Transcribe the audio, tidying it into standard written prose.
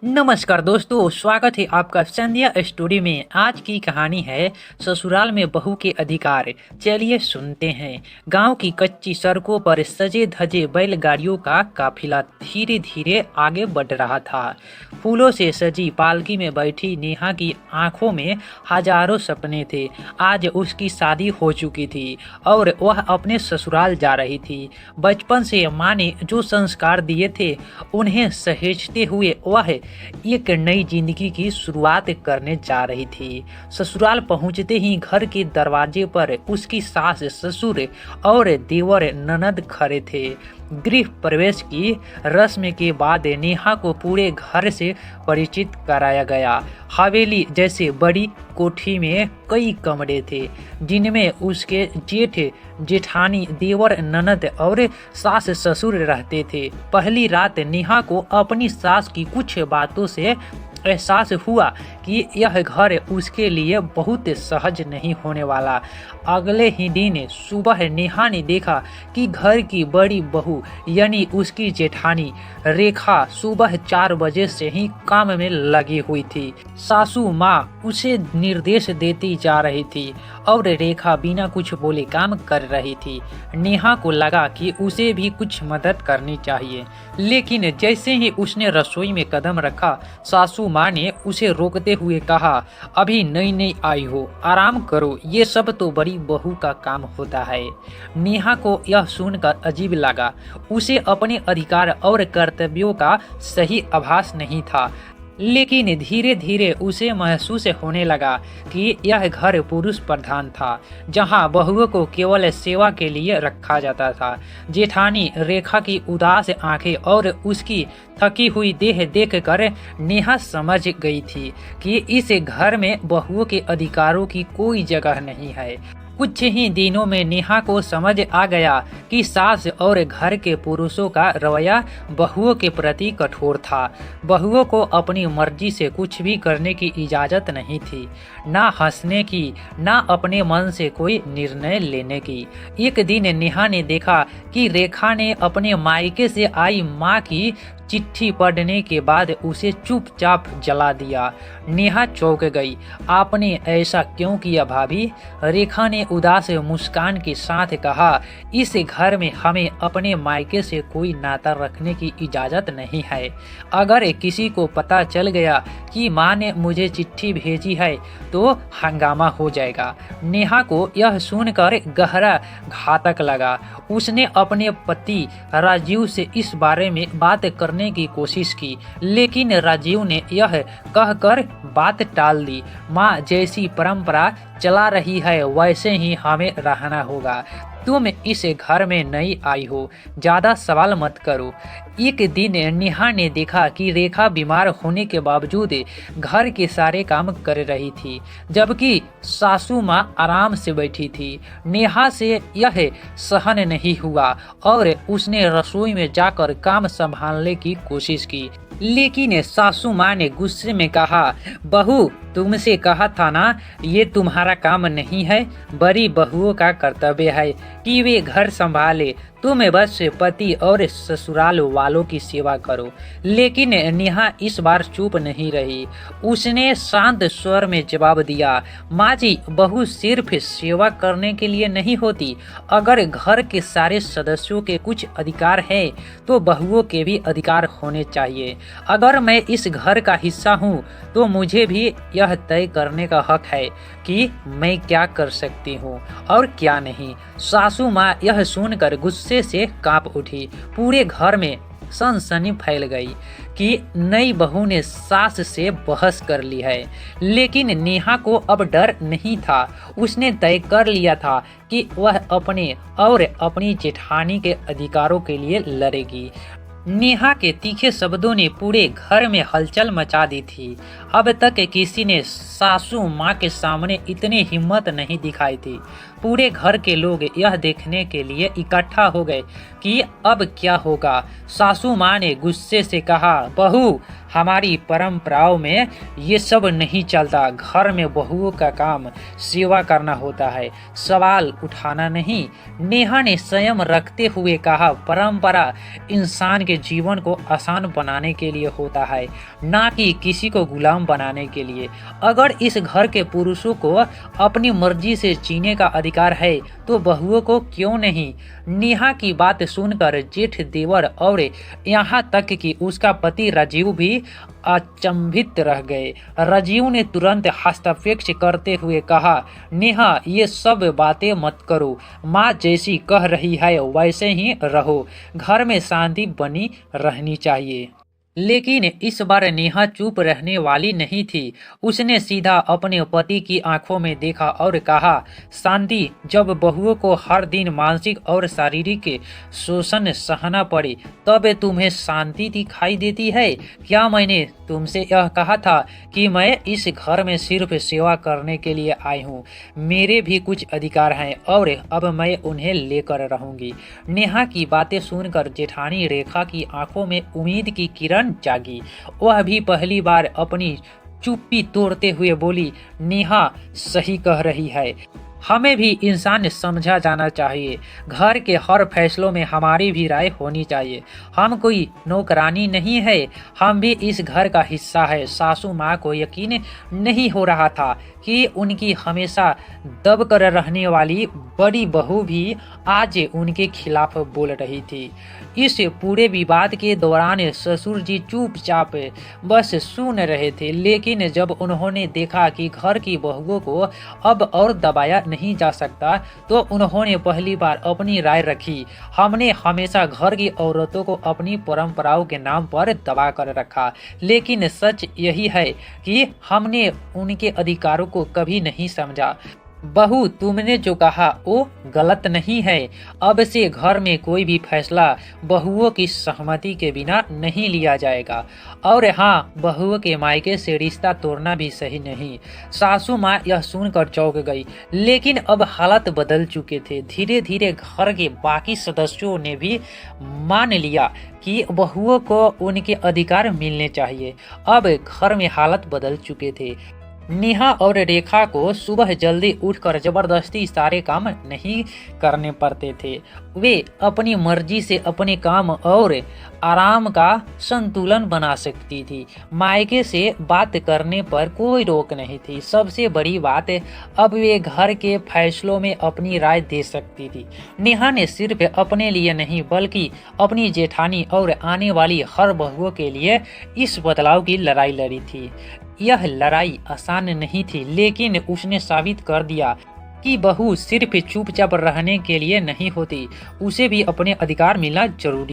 नमस्कार दोस्तों, स्वागत है आपका संध्या स्टोरी में। आज की कहानी है ससुराल में बहू के अधिकार। चलिए सुनते हैं। गांव की कच्ची सड़कों पर सजे धजे बैलगाड़ियों का काफिला धीरे धीरे आगे बढ़ रहा था। फूलों से सजी पालकी में बैठी नेहा की आंखों में हजारों सपने थे। आज उसकी शादी हो चुकी थी और वह अपने ससुराल जा रही थी। बचपन से माँ ने जो संस्कार दिए थे उन्हें सहेजते हुए वह एक नई जिंदगी की शुरुआत करने जा रही थी। ससुराल पहुंचते ही घर के दरवाजे पर उसकी सास, ससुर और देवर ननद खड़े थे। गृह प्रवेश की रस्म के बाद नेहा को पूरे घर से परिचित कराया गया। हवेली जैसे बड़ी कोठी में कई कमरे थे जिनमें उसके जेठ, जेठानी, देवर, ननद और सास ससुर रहते थे। पहली रात नेहा को अपनी सास की कुछ बातों से एहसास हुआ कि यह घर उसके लिए बहुत सहज नहीं होने वाला। अगले ही दिन सुबह नेहा ने देखा कि घर की बड़ी बहू यानी उसकी जेठानी रेखा सुबह 4 बजे से ही काम में लगी हुई थी। सासू माँ उसे निर्देश देती जा रही थी और रेखा बिना कुछ बोले काम कर रही थी। नेहा को लगा कि उसे भी कुछ मदद करनी चाहिए, लेकिन जैसे ही उसने रसोई में कदम रखा, सासू माँ ने उसे रोकते हुए कहा, अभी नई नई आई हो, आराम करो, ये सब तो बड़ी बहू का काम होता है। नेहा को यह सुनकर अजीब लगा। उसे अपने अधिकार और कर्तव्यों का सही आभास नहीं था, लेकिन धीरे धीरे उसे महसूस होने लगा कि यह घर पुरुष प्रधान था, जहां बहुओं को केवल सेवा के लिए रखा जाता था। जेठानी रेखा की उदास आंखें और उसकी थकी हुई देह देखकर नेहा समझ गई थी कि इस घर में बहुओं के अधिकारों की कोई जगह नहीं है। कुछ ही दिनों में नेहा को समझ आ गया कि सास और घर के पुरुषों का रवैया बहुओं के प्रति कठोर था। बहुओं को अपनी मर्जी से कुछ भी करने की इजाज़त नहीं थी, ना हंसने की, ना अपने मन से कोई निर्णय लेने की। एक दिन नेहा ने देखा कि रेखा ने अपने मायके से आई माँ की चिट्ठी पढ़ने के बाद उसे चुपचाप जला दिया। नेहा चौंक गई। आपने ऐसा क्यों किया भाभी? रेखा ने उदास मुस्कान के साथ कहा, इस घर में हमें अपने मायके से कोई नाता रखने की इजाज़त नहीं है। अगर किसी को पता चल गया कि माँ ने मुझे चिट्ठी भेजी है तो हंगामा हो जाएगा। नेहा को यह सुनकर गहरा घातक लगा। उसने अपने पति राजीव से इस बारे में बात करने की कोशिश की, लेकिन राजीव ने यह कहकर बात टाल दी, माँ जैसी परंपरा चला रही है वैसे ही हमें रहना होगा। तुम इस घर में नई आई हो, ज़्यादा सवाल मत करो। एक दिन नेहा ने देखा कि रेखा बीमार होने के बावजूद घर के सारे काम कर रही थी, जबकि सासू माँ आराम से बैठी थी। नेहा से यह सहन नहीं हुआ और उसने रसोई में जाकर काम संभालने की कोशिश की, लेकिन सासू माँ ने गुस्से में कहा, बहू तुमसे कहा था ना ये तुम्हारा काम नहीं है, बड़ी बहुओं का कर्तव्य है कि वे घर संभाले, तुम बस पति और ससुराल वालों की सेवा करो। लेकिन नेहा इस बार चुप नहीं रही। उसने शांत स्वर में जवाब दिया, माँ जी, बहू सिर्फ सेवा करने के लिए नहीं होती। अगर घर के सारे सदस्यों के कुछ अधिकार है तो बहुओं के भी अधिकार होने चाहिए। अगर मैं इस घर का हिस्सा हूँ तो मुझे भी यह तय करने का हक है कि मैं क्या कर सकती हूँ और क्या नहीं। सासू माँ यह सुनकर गुस्से से कांप उठी। पूरे घर में सनसनी फैल गई कि नई बहू ने सास से बहस कर ली है, लेकिन नेहा को अब डर नहीं था। उसने तय कर लिया था कि वह अपने और अपनी जेठानी के अधिकारों के लिए लड़ेगी। नेहा के तीखे शब्दों ने पूरे घर में हलचल मचा दी थी। अब तक किसी ने सासू माँ के सामने इतनी हिम्मत नहीं दिखाई थी। पूरे घर के लोग यह देखने के लिए इकट्ठा हो गए कि अब क्या होगा। सासू माँ ने गुस्से से कहा, बहू हमारी परंपराओं में ये सब नहीं चलता। घर में बहुओं का काम सेवा करना होता है, सवाल उठाना नहीं। नेहा ने संयम रखते हुए कहा, परंपरा इंसान के जीवन को आसान बनाने के लिए होता है, ना कि किसी को गुलाम बनाने के लिए। अगर इस घर के पुरुषों को अपनी मर्जी से जीने का अधिकार है तो बहुओं को क्यों नहीं। नेहा की बात सुनकर जेठ देवर और यहाँ तक कि उसका पति राजीव भी अचंभित रह गए। राजीव ने तुरंत हस्तक्षेप करते हुए कहा, नेहा ये सब बातें मत करो, माँ जैसी कह रही है वैसे ही रहो, घर में शांति बनी रहनी चाहिए। लेकिन इस बार नेहा चुप रहने वाली नहीं थी। उसने सीधा अपने पति की आंखों में देखा और कहा, शांति, जब बहुओं को हर दिन मानसिक और शारीरिक शोषण सहना पड़े तब तुम्हें शांति दिखाई देती है क्या? मैंने तुमसे यह कहा था कि मैं इस घर में सिर्फ सेवा करने के लिए आई हूँ। मेरे भी कुछ अधिकार हैं और अब मैं उन्हें लेकर रहूंगी। नेहा की बातें सुनकर जेठानी रेखा की आंखों में उम्मीद की किरण जागी। वह भी पहली बार अपनी चुप्पी तोड़ते हुए बोली, नेहा सही कह रही है, हमें भी इंसान समझा जाना चाहिए। घर के हर फैसलों में हमारी भी राय होनी चाहिए। हम कोई नौकरानी नहीं है, हम भी इस घर का हिस्सा है। सासू माँ को यकीन नहीं हो रहा था कि उनकी हमेशा दब कर रहने वाली बड़ी बहू भी आज उनके खिलाफ बोल रही थी। इस पूरे विवाद के दौरान ससुर जी चुपचाप बस सुन रहे थे, लेकिन जब उन्होंने देखा कि घर की बहुओं को अब और दबाया नहीं जा सकता तो उन्होंने पहली बार अपनी राय रखी। हमने हमेशा घर की औरतों को अपनी परंपराओं के नाम पर दबा कर रखा, लेकिन सच यही है कि हमने उनके अधिकारों को कभी नहीं समझा। बहू, तुमने जो कहा वो गलत नहीं है। अब से घर में कोई भी फैसला बहुओं की सहमति के बिना नहीं लिया जाएगा। और हाँ, बहुओं के मायके से रिश्ता तोड़ना भी सही नहीं। सासू माँ यह सुनकर चौंक गई, लेकिन अब हालात बदल चुके थे। धीरे धीरे घर के बाकी सदस्यों ने भी मान लिया कि बहुओं को उनके अधिकार मिलने चाहिए। अब घर में हालात बदल चुके थे। नेहा और रेखा को सुबह जल्दी उठकर जबरदस्ती सारे काम नहीं करने पड़ते थे। वे अपनी मर्जी से अपने काम और आराम का संतुलन बना सकती थी। मायके से बात करने पर कोई रोक नहीं थी। सबसे बड़ी बात, अब वे घर के फैसलों में अपनी राय दे सकती थी। नेहा ने सिर्फ अपने लिए नहीं बल्कि अपनी जेठानी और आने वाली हर बहुओं के लिए इस बदलाव की लड़ाई लड़ी थी। यह लड़ाई आसान नहीं थी, लेकिन उसने साबित कर दिया कि बहू सिर्फ चुपचाप रहने के लिए नहीं होती, उसे भी अपने अधिकार मिलना जरूरी।